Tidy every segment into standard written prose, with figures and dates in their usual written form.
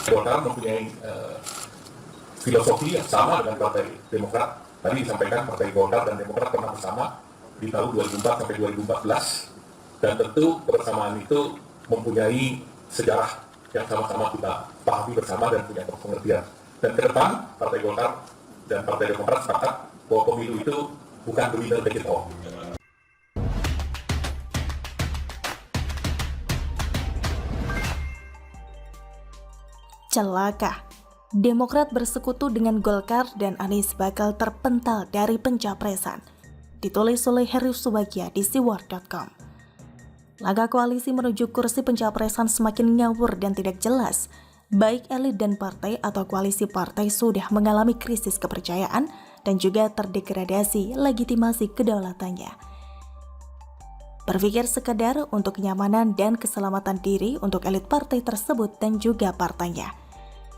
Golkar mempunyai filosofi yang sama dengan Partai Demokrat. Tadi disampaikan Partai Golkar dan Demokrat pernah bersama di tahun 2004 sampai 2014, dan tentu kebersamaan itu mempunyai sejarah yang sama-sama kita pahami bersama dan punya pengertian. Dan ke depan Partai Golkar dan Partai Demokrat sepakat bahwa pemilu itu bukan the winner take it all. Celaka. Demokrat bersekutu dengan Golkar dan Anies bakal terpental dari pencapresan. Ditulis oleh Heru Subagia di siwar.com. Langkah koalisi menuju kursi pencapresan semakin ngawur dan tidak jelas. Baik elit dan partai atau koalisi partai sudah mengalami krisis kepercayaan dan juga terdegradasi legitimasi kedaulatannya. Berpikir sekadar untuk kenyamanan dan keselamatan diri untuk elit partai tersebut dan juga partainya.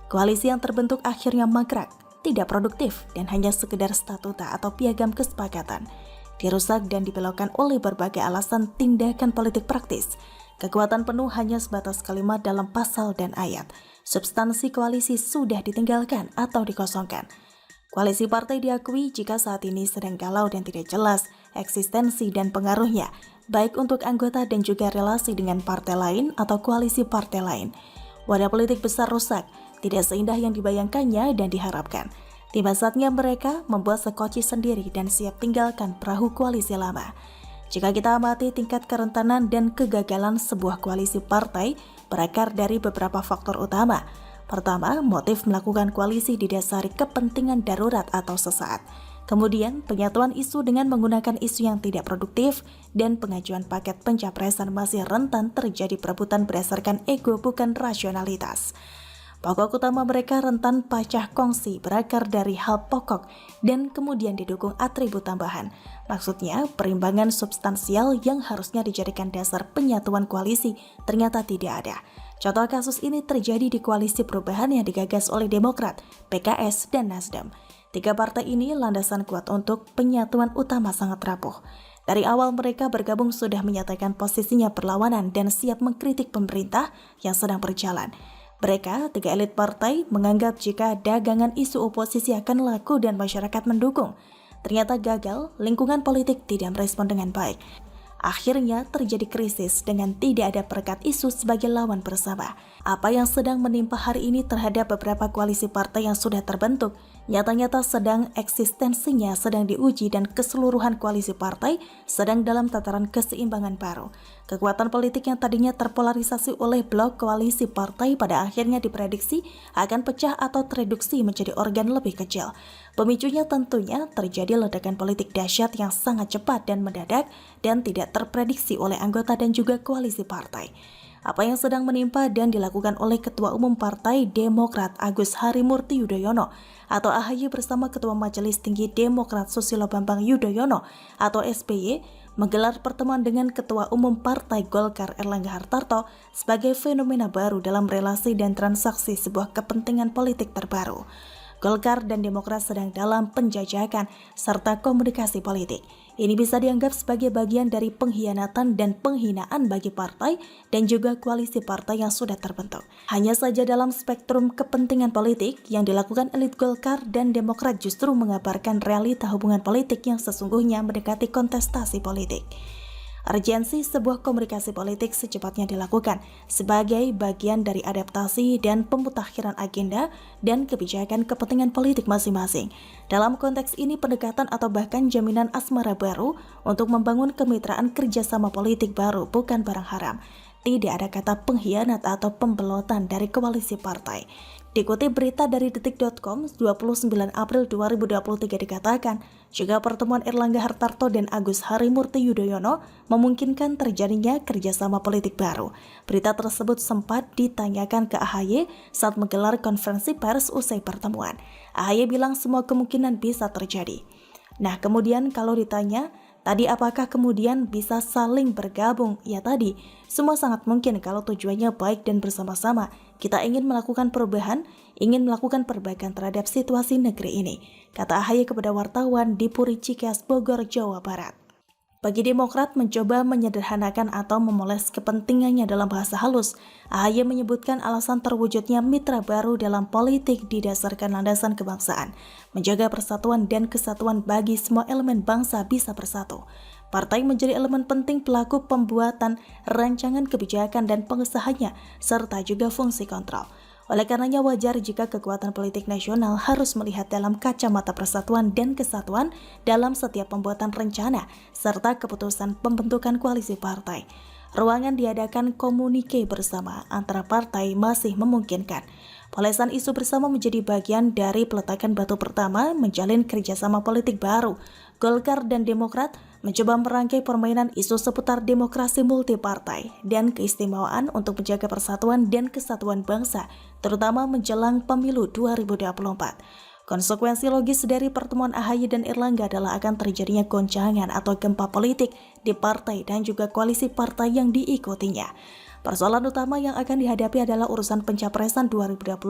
Koalisi yang terbentuk akhirnya mangkrak, tidak produktif, dan hanya sekedar statuta atau piagam kesepakatan. Dirusak dan dibelokkan oleh berbagai alasan tindakan politik praktis. Kekuatan penuh hanya sebatas kalimat dalam pasal dan ayat. Substansi koalisi sudah ditinggalkan atau dikosongkan. Koalisi partai diakui jika saat ini sedang galau dan tidak jelas eksistensi dan pengaruhnya, baik untuk anggota dan juga relasi dengan partai lain atau koalisi partai lain. Wadah politik besar rusak, tidak seindah yang dibayangkannya dan diharapkan. Tiba saatnya mereka membuat sekoci sendiri dan siap tinggalkan perahu koalisi lama. Jika kita amati tingkat kerentanan dan kegagalan sebuah koalisi partai berakar dari beberapa faktor utama. Pertama, motif melakukan koalisi didasari kepentingan darurat atau sesaat. Kemudian, penyatuan isu dengan menggunakan isu yang tidak produktif dan pengajuan paket pencapresan masih rentan terjadi perebutan berdasarkan ego bukan rasionalitas. Pokok utama mereka rentan pecah kongsi berakar dari hal pokok dan kemudian didukung atribut tambahan. Maksudnya, perimbangan substansial yang harusnya dijadikan dasar penyatuan koalisi ternyata tidak ada. Contoh kasus ini terjadi di koalisi perubahan yang digagas oleh Demokrat, PKS, dan Nasdem. Tiga partai ini landasan kuat untuk penyatuan utama sangat rapuh. Dari awal mereka bergabung sudah menyatakan posisinya berlawanan dan siap mengkritik pemerintah yang sedang berjalan. Mereka, tiga elit partai, menganggap jika dagangan isu oposisi akan laku dan masyarakat mendukung. Ternyata gagal, lingkungan politik tidak merespon dengan baik. Akhirnya terjadi krisis dengan tidak ada perekat isu sebagai lawan bersama. Apa yang sedang menimpa hari ini terhadap beberapa koalisi partai yang sudah terbentuk, nyata-nyata sedang eksistensinya sedang diuji dan keseluruhan koalisi partai sedang dalam tataran keseimbangan baru. Kekuatan politik yang tadinya terpolarisasi oleh blok koalisi partai pada akhirnya diprediksi akan pecah atau tereduksi menjadi organ lebih kecil. Pemicunya tentunya terjadi ledakan politik dahsyat yang sangat cepat dan mendadak dan tidak terprediksi oleh anggota dan juga koalisi partai. Apa yang sedang menimpa dan dilakukan oleh Ketua Umum Partai Demokrat Agus Harimurti Yudhoyono atau AHY bersama Ketua Majelis Tinggi Demokrat Susilo Bambang Yudhoyono atau SBY menggelar pertemuan dengan Ketua Umum Partai Golkar Erlangga Hartarto sebagai fenomena baru dalam relasi dan transaksi sebuah kepentingan politik terbaru. Golkar dan Demokrat sedang dalam penjajakan serta komunikasi politik. Ini bisa dianggap sebagai bagian dari pengkhianatan dan penghinaan bagi partai dan juga koalisi partai yang sudah terbentuk. Hanya saja dalam spektrum kepentingan politik yang dilakukan elit Golkar dan Demokrat justru mengabarkan realita hubungan politik yang sesungguhnya mendekati kontestasi politik. Urgensi sebuah komunikasi politik secepatnya dilakukan sebagai bagian dari adaptasi dan pemutakhiran agenda dan kebijakan kepentingan politik masing-masing. Dalam konteks ini, pendekatan atau bahkan jaminan asmara baru untuk membangun kemitraan kerjasama politik baru bukan barang haram. Tidak ada kata pengkhianat atau pembelotan dari koalisi partai. Dikutip berita dari detik.com, 29 April 2023 dikatakan, juga pertemuan Erlangga Hartarto dan Agus Harimurti Yudhoyono memungkinkan terjadinya kerjasama politik baru. Berita tersebut sempat ditanyakan ke AHY saat menggelar konferensi pers usai pertemuan. AHY bilang semua kemungkinan bisa terjadi. Nah, kemudian kalau ditanya, tadi apakah kemudian bisa saling bergabung? Ya tadi, semua sangat mungkin kalau tujuannya baik dan bersama-sama. Kita ingin melakukan perubahan, ingin melakukan perbaikan terhadap situasi negeri ini, kata AHY kepada wartawan di Puri Cikeas, Bogor, Jawa Barat. Bagi Demokrat mencoba menyederhanakan atau memoles kepentingannya dalam bahasa halus, AHY menyebutkan alasan terwujudnya mitra baru dalam politik didasarkan landasan kebangsaan, menjaga persatuan dan kesatuan bagi semua elemen bangsa bisa bersatu. Partai menjadi elemen penting pelaku pembuatan rancangan kebijakan dan pengesahannya, serta juga fungsi kontrol. Oleh karenanya wajar jika kekuatan politik nasional harus melihat dalam kacamata persatuan dan kesatuan dalam setiap pembuatan rencana serta keputusan pembentukan koalisi partai. Ruangan diadakan komunike bersama antara partai masih memungkinkan. Polesan isu bersama menjadi bagian dari peletakan batu pertama menjalin kerjasama politik baru. Golkar dan Demokrat mencoba merangkai permainan isu seputar demokrasi multipartai dan keistimewaan untuk menjaga persatuan dan kesatuan bangsa, terutama menjelang pemilu 2024. Konsekuensi logis dari pertemuan AHY dan Erlangga adalah akan terjadinya goncangan atau gempa politik di partai dan juga koalisi partai yang diikutinya. Persoalan utama yang akan dihadapi adalah urusan pencapresan 2024.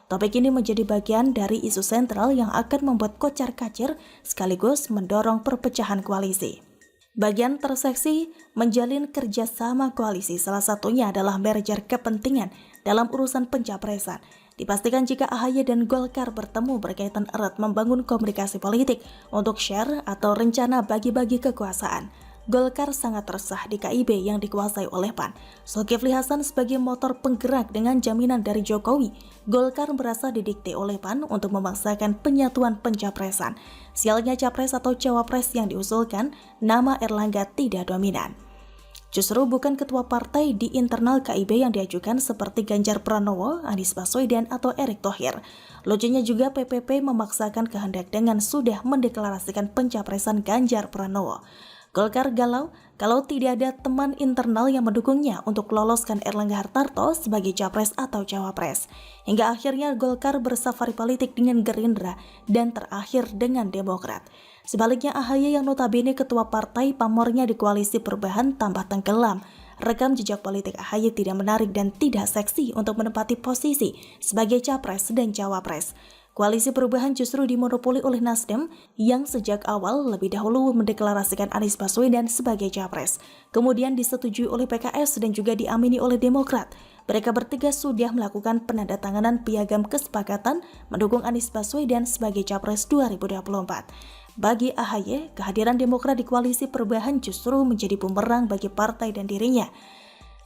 Topik ini menjadi bagian dari isu sentral yang akan membuat kocar-kacir sekaligus mendorong perpecahan koalisi. Bagian terseksi menjalin kerjasama koalisi salah satunya adalah merger kepentingan dalam urusan pencapresan. Dipastikan jika AHY dan Golkar bertemu berkaitan erat membangun komunikasi politik untuk share atau rencana bagi-bagi kekuasaan. Golkar sangat resah di KIB yang dikuasai oleh PAN. Zulkifli Hasan sebagai motor penggerak dengan jaminan dari Jokowi. Golkar merasa didikte oleh PAN untuk memaksakan penyatuan pencapresan. Sialnya capres atau cawapres yang diusulkan, nama Erlangga tidak dominan. Justru bukan ketua partai di internal KIB yang diajukan seperti Ganjar Pranowo, Anies Baswedan, atau Erick Thohir. Lucunya juga PPP memaksakan kehendak dengan sudah mendeklarasikan pencapresan Ganjar Pranowo. Golkar galau kalau tidak ada teman internal yang mendukungnya untuk loloskan Erlangga Hartarto sebagai capres atau cawapres. Hingga akhirnya Golkar bersafari politik dengan Gerindra dan terakhir dengan Demokrat. Sebaliknya AHY yang notabene ketua partai pamornya di koalisi perubahan tambah tenggelam. Rekam jejak politik AHY tidak menarik dan tidak seksi untuk menempati posisi sebagai capres dan cawapres. Koalisi perubahan justru dimonopoli oleh Nasdem yang sejak awal lebih dahulu mendeklarasikan Anies Baswedan sebagai capres. Kemudian disetujui oleh PKS dan juga diamini oleh Demokrat. Mereka bertiga sudah melakukan penandatanganan piagam kesepakatan mendukung Anies Baswedan sebagai capres 2024. Bagi AHY, kehadiran Demokrat di koalisi perubahan justru menjadi bumerang bagi partai dan dirinya.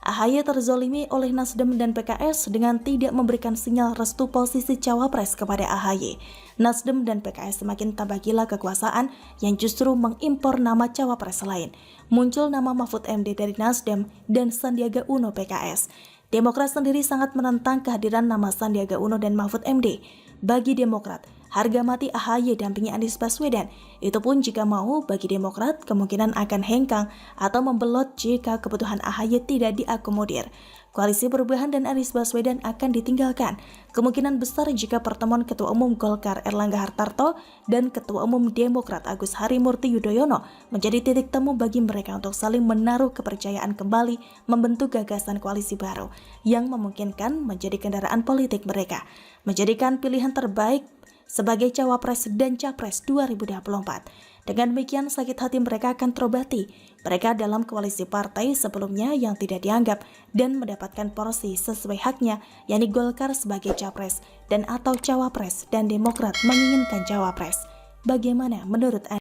AHY terzolimi oleh Nasdem dan PKS dengan tidak memberikan sinyal restu posisi cawapres kepada AHY. Nasdem dan PKS semakin tambah gila kekuasaan yang justru mengimpor nama cawapres lain. Muncul nama Mahfud MD dari Nasdem dan Sandiaga Uno PKS. Demokrat sendiri sangat menentang kehadiran nama Sandiaga Uno dan Mahfud MD. Bagi Demokrat, harga mati AHY dampingi Anies Baswedan. Itu pun jika mau, bagi Demokrat kemungkinan akan hengkang atau membelot jika kebutuhan AHY tidak diakomodir. Koalisi Perubahan dan Anies Baswedan akan ditinggalkan. Kemungkinan besar jika pertemuan Ketua Umum Golkar Erlangga Hartarto dan Ketua Umum Demokrat Agus Harimurti Yudhoyono menjadi titik temu bagi mereka untuk saling menaruh kepercayaan kembali membentuk gagasan koalisi baru yang memungkinkan menjadi kendaraan politik mereka, menjadikan pilihan terbaik sebagai cawapres dan capres 2024. Dengan demikian sakit hati mereka akan terobati. Mereka dalam koalisi partai sebelumnya yang tidak dianggap dan mendapatkan porsi sesuai haknya, yakni Golkar sebagai capres dan atau cawapres dan Demokrat menginginkan cawapres. Bagaimana menurut Anda?